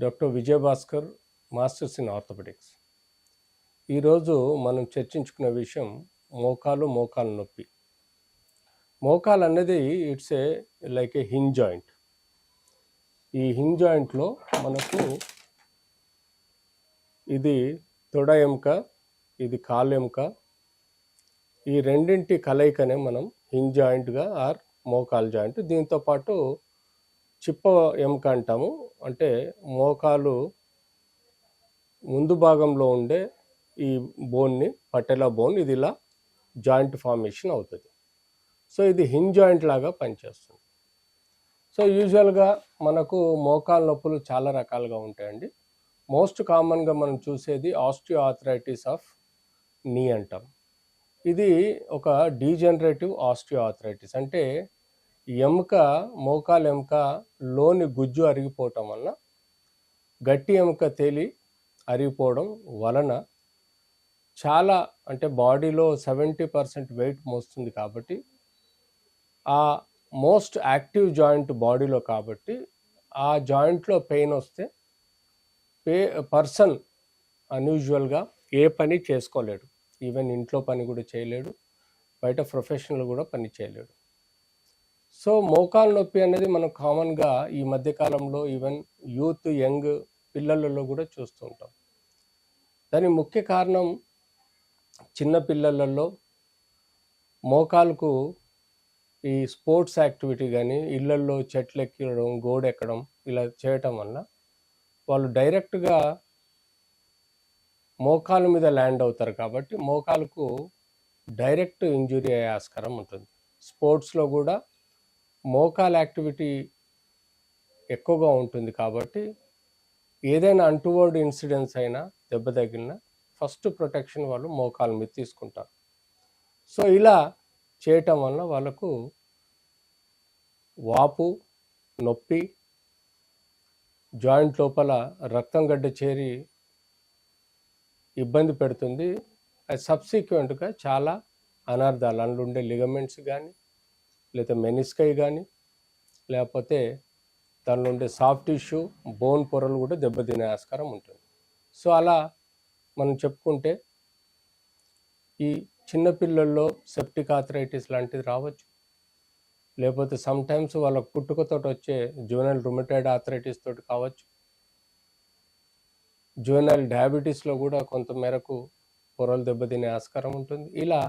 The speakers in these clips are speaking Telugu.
Doctor Vijayabhaskar, masters in orthopaedics. ఈరోజు మనం చర్చించుకునే విషయం మోకాలు నొప్పి. మోకాలు అనేది it's like a hinge joint. ఈ హింజ్ జాయింట్లో మనకు ఇది తొడ ఎముక, ఇది కాలు ఎముక, ఈ రెండింటి కలయికనే మనం హింజ్ జాయింట్గా ఆర్ మోకాలు జాయింట్. దీంతోపాటు చిప్ప ఎముక అంటాము. అంటే మోకాలు ముందు భాగంలో ఉండే ఈ బోన్ని, పటెలా బోన్, ఇది ఇలా జాయింట్ ఫార్మేషన్ అవుతుంది. సో ఇది హింజ్ జాయింట్ లాగా పనిచేస్తుంది. సో యూజువల్గా మనకు మోకాలు నొప్పులు చాలా రకాలుగా ఉంటాయండి. మోస్ట్ కామన్గా మనం చూసేది ఆస్టియో ఆర్థరైటిస్ ఆఫ్ నీ అంటాం. ఇది ఒక డీజనరేటివ్ ఆస్టియో ఆర్థరైటిస్. అంటే ఎముక, మోకాలు ఎముక లోని గుజ్జు అరిగిపోవటం వలన, గట్టి ఎముక తేలి అరిగిపోవడం వలన చాలా, అంటే బాడీలో 70% వెయిట్ మోస్తుంది కాబట్టి, ఆ మోస్ట్ యాక్టివ్ జాయింట్ బాడీలో కాబట్టి ఆ జాయింట్లో పెయిన్ వస్తే పర్సన్ అన్యూజువల్గా ఏ పని చేసుకోలేడు. ఈవెన్ ఇంట్లో పని కూడా చేయలేడు, బయట ప్రొఫెషనల్ కూడా పని చేయలేడు. సో మోకాలు నొప్పి అనేది మనం కామన్గా ఈ మధ్యకాలంలో ఈవెన్ యూత్, యంగ్ పిల్లలలో కూడా చూస్తూ ఉంటాం. దానికి ముఖ్య కారణం, చిన్న పిల్లలలో మోకాలుకు ఈ స్పోర్ట్స్ యాక్టివిటీ కానీ, ఇళ్లల్లో చెట్లు ఎక్కడం, గోడ ఎక్కడం ఇలా చేయటం వల్ల వాళ్ళు డైరెక్ట్గా మోకాలు మీద ల్యాండ్ అవుతారు కాబట్టి మోకాలుకు డైరెక్ట్ ఇంజురీ అయ్యే ఆస్కారం ఉంటుంది. స్పోర్ట్స్లో కూడా మోకాలు యాక్టివిటీ ఎక్కువగా ఉంటుంది కాబట్టి ఏదైనా అంటువర్డ్ ఇన్సిడెంట్స్ అయినా, దెబ్బ తగిలినా ఫస్ట్ ప్రొటెక్షన్ వాళ్ళు మోకాలు మీద తీసుకుంటారు. సో ఇలా చేయటం వల్ల వాళ్ళకు వాపు, నొప్పి, జాయింట్ లోపల రక్తం గడ్డ చేరి ఇబ్బంది పెడుతుంది. అది సబ్సిక్వెంట్గా చాలా అనర్థాలు, అందులో ఉండే లిగమెంట్స్ కానీ, లేదా మెనిస్కై కానీ, లేకపోతే దానిలో ఉండే సాఫ్ట్ టిష్యూ, బోన్ పొరలు కూడా దెబ్బతినే ఆస్కారం ఉంటుంది. సో అలా మనం చెప్పుకుంటే ఈ చిన్నపిల్లల్లో సెప్టిక్ ఆర్థరైటిస్ లాంటిది రావచ్చు, లేకపోతే సమ్టైమ్స్ వాళ్ళకు పుట్టుకతో వచ్చే జువెనైల్ రుమటాయిడ్ ఆర్థరైటిస్ తోటి కావచ్చు, జువెనైల్ డయాబెటీస్లో కూడా కొంత మేరకు పొరలు దెబ్బతినే ఆస్కారం ఉంటుంది. ఇలా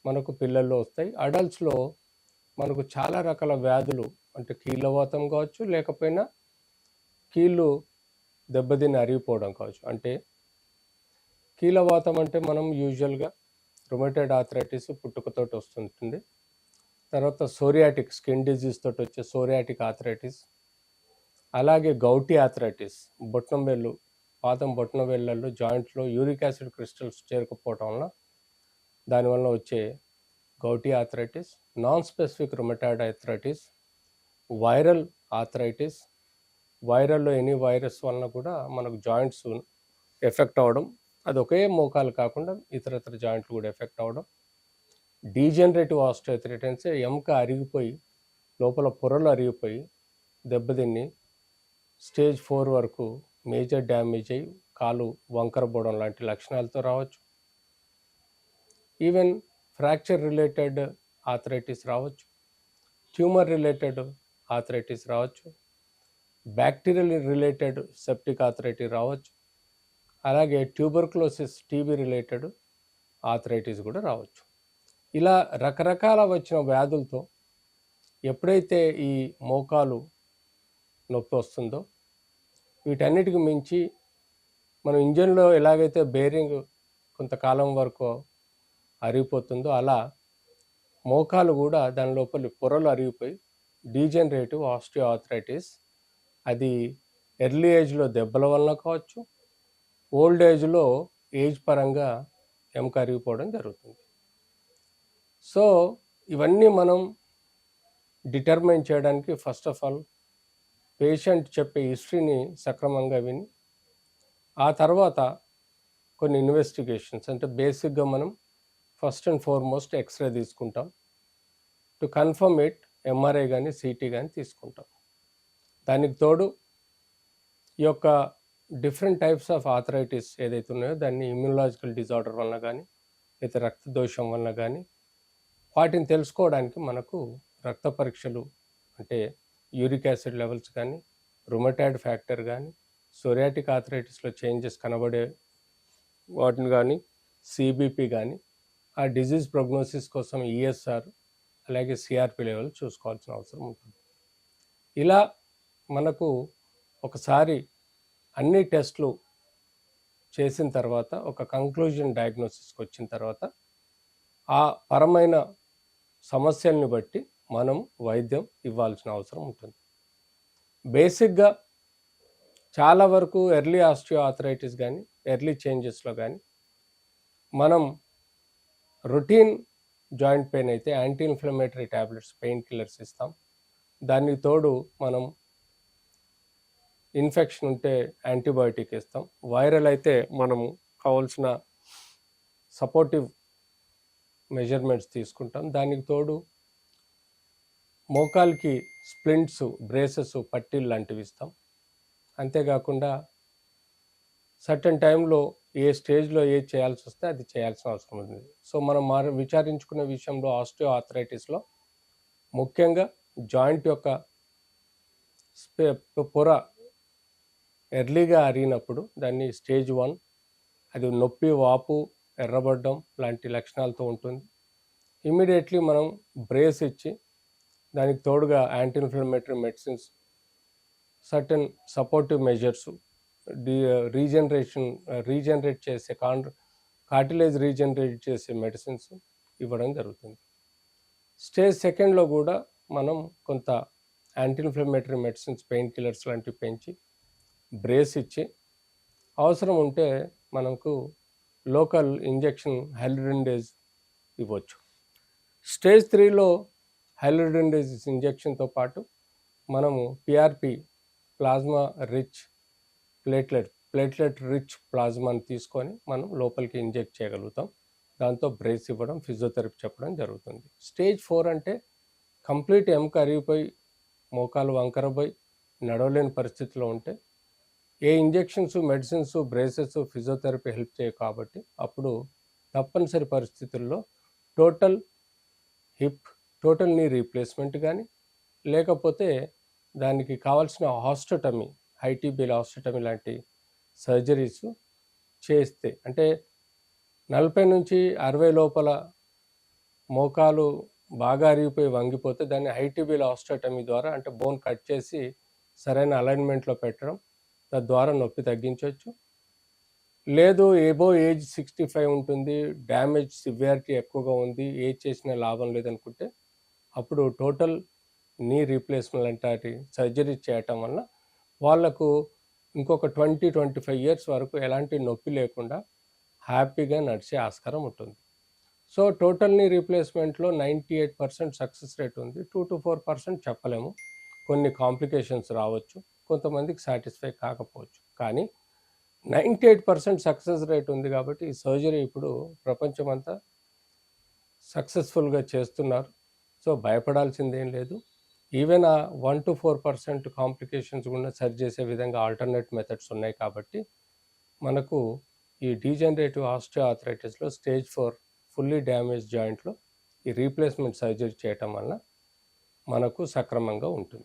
మనకు పిల్లల్లో వస్తాయి. అడల్ట్స్లో మనకు చాలా రకాల వ్యాధులు, అంటే కీళ్ళవాతం కావచ్చు, లేకపోయినా కీళ్ళు దెబ్బతిని అరిగిపోవడం కావచ్చు. అంటే కీళ్ళవాతం అంటే మనం యూజువల్గా రుమటాయిడ్ ఆర్థరైటిస్ పుట్టుకతోటి వస్తుంటుంది. తర్వాత సోరియాటిక్ స్కిన్ డిజీజ్ తోటి వచ్చే సోరియాటిక్ ఆర్థరైటిస్, అలాగే గౌటీ ఆర్థరైటిస్, బొట్నం వేళ్ళు, పాదం బొట్న వేళ్ళల్లో జాయింట్లో యూరిక్ యాసిడ్ క్రిస్టల్స్ చేరుకుపోవటం వల్ల దానివల్ల వచ్చే gouty arthritis, non specific rheumatoid arthritis, viral arthritis, వైరల్లో ఎనీ వైరస్ వలన కూడా మనకు జాయింట్స్ ఎఫెక్ట్ అవ్వడం, అది ఒకే మోకాలు కాకుండా ఇతరత్ర జాయింట్లు కూడా ఎఫెక్ట్ అవ్వడం, డీజనరేటివ్ ఆస్టియోఆర్థరైటిస్, ఎముక అరిగిపోయి లోపల పొరలు అరిగిపోయి దెబ్బతిని స్టేజ్ 4 వరకు మేజర్ డ్యామేజ్ అయ్యి కాలు వంకరపోవడం లాంటి లక్షణాలతో రావచ్చు. ఈవెన్ ఫ్రాక్చర్ రిలేటెడ్ ఆర్థరైటిస్ రావచ్చు, ట్యూమర్ రిలేటెడ్ ఆర్థరైటిస్ రావచ్చు, బ్యాక్టీరియల్ రిలేటెడ్ సెప్టిక్ ఆర్థరైటిస్ రావచ్చు, అలాగే ట్యూబర్కులోసిస్, టీబీ రిలేటెడ్ ఆర్థరైటిస్ కూడా రావచ్చు. ఇలా రకరకాల వచ్చిన వ్యాధులతో ఎప్పుడైతే ఈ మోకాలు నొప్పి వస్తుందో, వీటన్నిటికి మించి మనం ఇంజన్లో ఎలాగైతే బేరింగ్ కొంతకాలం వరకు అరిగిపోతుందో, అలా మోకాలు కూడా దాని లోపలి పొరలు అరిగిపోయి డీజనరేటివ్ ఆస్టియో ఆర్థరైటిస్, అది ఎర్లీ ఏజ్లో దెబ్బల వలన కావచ్చు, ఓల్డ్ ఏజ్లో ఏజ్ పరంగా ఎముక అరిగిపోవడం జరుగుతుంది. సో ఇవన్నీ మనం డిటర్మైన్ చేయడానికి ఫస్ట్ ఆఫ్ ఆల్ పేషెంట్ చెప్పే హిస్టరీని సక్రమంగా విని, ఆ తర్వాత కొన్ని ఇన్వెస్టిగేషన్స్, అంటే బేసిక్గా మనం ఫస్ట్ అండ్ ఫార్మోస్ట్ ఎక్స్రే తీసుకుంటాం, టు కన్ఫర్మ్ ఇట్ ఎంఆర్ఐ కానీ సిటీ కానీ తీసుకుంటాం. దానికి తోడు ఈ యొక్క డిఫరెంట్ టైప్స్ ఆఫ్ ఆథరైటిస్ ఏదైతే ఉన్నాయో దాన్ని ఇమ్యూనలాజికల్ డిజార్డర్ వలన కానీ లేదా రక్త దోషం వలన కానీ వాటిని తెలుసుకోవడానికి మనకు రక్త పరీక్షలు అంటే యూరిక్ యాసిడ్ లెవెల్స్ కానీ రుమటాయిడ్ ఫ్యాక్టర్ కానీ సోరియాటిక్ ఆథరైటిస్లో చేంజెస్ కనబడే వాటిని కానీ సిబిపి కానీ ఆ డిజీజ్ ప్రోగ్నోసిస్ కోసం ఈఎస్ఆర్ అలాగే సిఆర్పి లెవెల్ చూసుకోవాల్సిన అవసరం ఉంటుంది. ఇలా మనకు ఒకసారి అన్ని టెస్ట్లు చేసిన తర్వాత ఒక కంక్లూజన్ డయాగ్నోసిస్కి వచ్చిన తర్వాత ఆ పరమైన సమస్యల్ని బట్టి మనం వైద్యం ఇవ్వాల్సిన అవసరం ఉంటుంది. బేసిక్గా చాలా వరకు ఎర్లీ ఆస్టియో ఆథరైటిస్ కానీ ఎర్లీ చేంజెస్లో కానీ మనం రొటీన్ జాయింట్ పెయిన్ అయితే anti inflammatory tablets pain killers ఇస్తాం. దానికి తోడు మనం ఇన్ఫెక్షన్ ఉంటే యాంటీబయాటిక్ ఇస్తాం. వైరల్ అయితే మనము కావాల్సిన సపోర్టివ్ మెజర్మెంట్స్ తీసుకుంటాం. దానికి తోడు మోకాలికి స్ప్లింట్స్, బ్రేసెస్, పట్టీలు లాంటివి ఇస్తాం. అంతేకాకుండా సర్టన్ టైంలో ఏ స్టేజ్లో ఏది చేయాల్సి వస్తే అది చేయాల్సిన అవసరం ఉంది. సో మనం విచారించుకునే విషయంలో ఆస్టియో ఆథరైటిస్లో ముఖ్యంగా జాయింట్ యొక్క పొర ఎర్లీగా అరిగినప్పుడు దాన్ని స్టేజ్ 1, అది నొప్పి, వాపు, ఎర్రబడ్డం లాంటి లక్షణాలతో ఉంటుంది. ఇమీడియట్లీ మనం బ్రేస్ ఇచ్చి దానికి తోడుగా anti inflammatory medicines, certain supportive measures, regenerate చేసే కార్టిలేజ్ రీజనరేట్ చేసే మెడిసిన్స్ ఇవ్వడం జరుగుతుంది. స్టేజ్ 2లో కూడా మనం కొంత anti inflammatory medicines, pain killers లాంటివి పెంచి బ్రేస్ ఇచ్చి అవసరం ఉంటే మనకు లోకల్ ఇంజెక్షన్ హైలూరినిడేజ్ ఇవ్వచ్చు. స్టేజ్ 3లో హైలూరినిడేజ్ ఇంజెక్షన్తో పాటు మనము PRP, plasma rich platelet rich ప్లాజ్మాని తీసుకొని మనం లోపలికి ఇంజెక్ట్ చేయగలుగుతాం. దాంతో బ్రేస్ ఇవ్వడం, ఫిజియోథెరపీ చెప్పడం జరుగుతుంది. స్టేజ్ 4 అంటే కంప్లీట్ ఎముక అరిగిపోయి మోకాలు వంకరపోయి నడవలేని పరిస్థితిలో ఉంటే ఏ injections, medicines, braces, physiotherapy help చేయవు. కాబట్టి అప్పుడు తప్పనిసరి పరిస్థితుల్లో total hip, total knee replacement కానీ లేకపోతే దానికి కావాల్సిన ఆస్టోటమీ, హైటీబీల్ ఆస్టోటమీ లాంటి సర్జరీస్ చేస్తే, అంటే 40 నుంచి 60 లోపల మోకాలు బాగా అరిగిపోయి వంగిపోతే దాన్ని హైటీబీల్ ఆస్టోటమీ ద్వారా, అంటే బోన్ కట్ చేసి సరైన అలైన్మెంట్లో పెట్టడం, తద్వారా నొప్పి తగ్గించవచ్చు. లేదు ఏబో ఏజ్ 65 ఉంటుంది, డ్యామేజ్ సివియారిటీ ఎక్కువగా ఉంది, ఏజ్ చేసిన లాభం లేదనుకుంటే అప్పుడు టోటల్ నీ రీప్లేస్మెంట్ లాంటి సర్జరీ చేయటం వల్ల వాళ్లకు ఇంకొక 20-25 ఇయర్స్ వరకు ఎలాంటి నొప్పి లేకుండా హ్యాపీగా నడిచే ఆస్కారం ఉంటుంది. సో టోటల్ నీ రీప్లేస్మెంట్లో 98% సక్సెస్ రేట్ ఉంది. 2-4% చెప్పలేము, కొన్ని కాంప్లికేషన్స్ రావచ్చు, కొంతమందికి సాటిస్ఫై కాకపోవచ్చు. కానీ 98% సక్సెస్ రేట్ ఉంది కాబట్టి ఈ సర్జరీ ఇప్పుడు ప్రపంచమంతా సక్సెస్ఫుల్గా చేస్తున్నారు. సో భయపడాల్సిందేం లేదు. ఈవెన్ ఆ 1-4% కాంప్లికేషన్స్ కూడా సరి చేసే విధంగా ఆల్టర్నేట్ మెథడ్స్ ఉన్నాయి. కాబట్టి మనకు ఈ డీజనరేటివ్ ఆస్టియో ఆథరైటిస్లో స్టేజ్ 4 ఫుల్లీ డ్యామేజ్ జాయింట్లో ఈ రీప్లేస్మెంట్ సర్జరీ చేయటం వల్ల మనకు సక్రమంగా ఉంటుంది.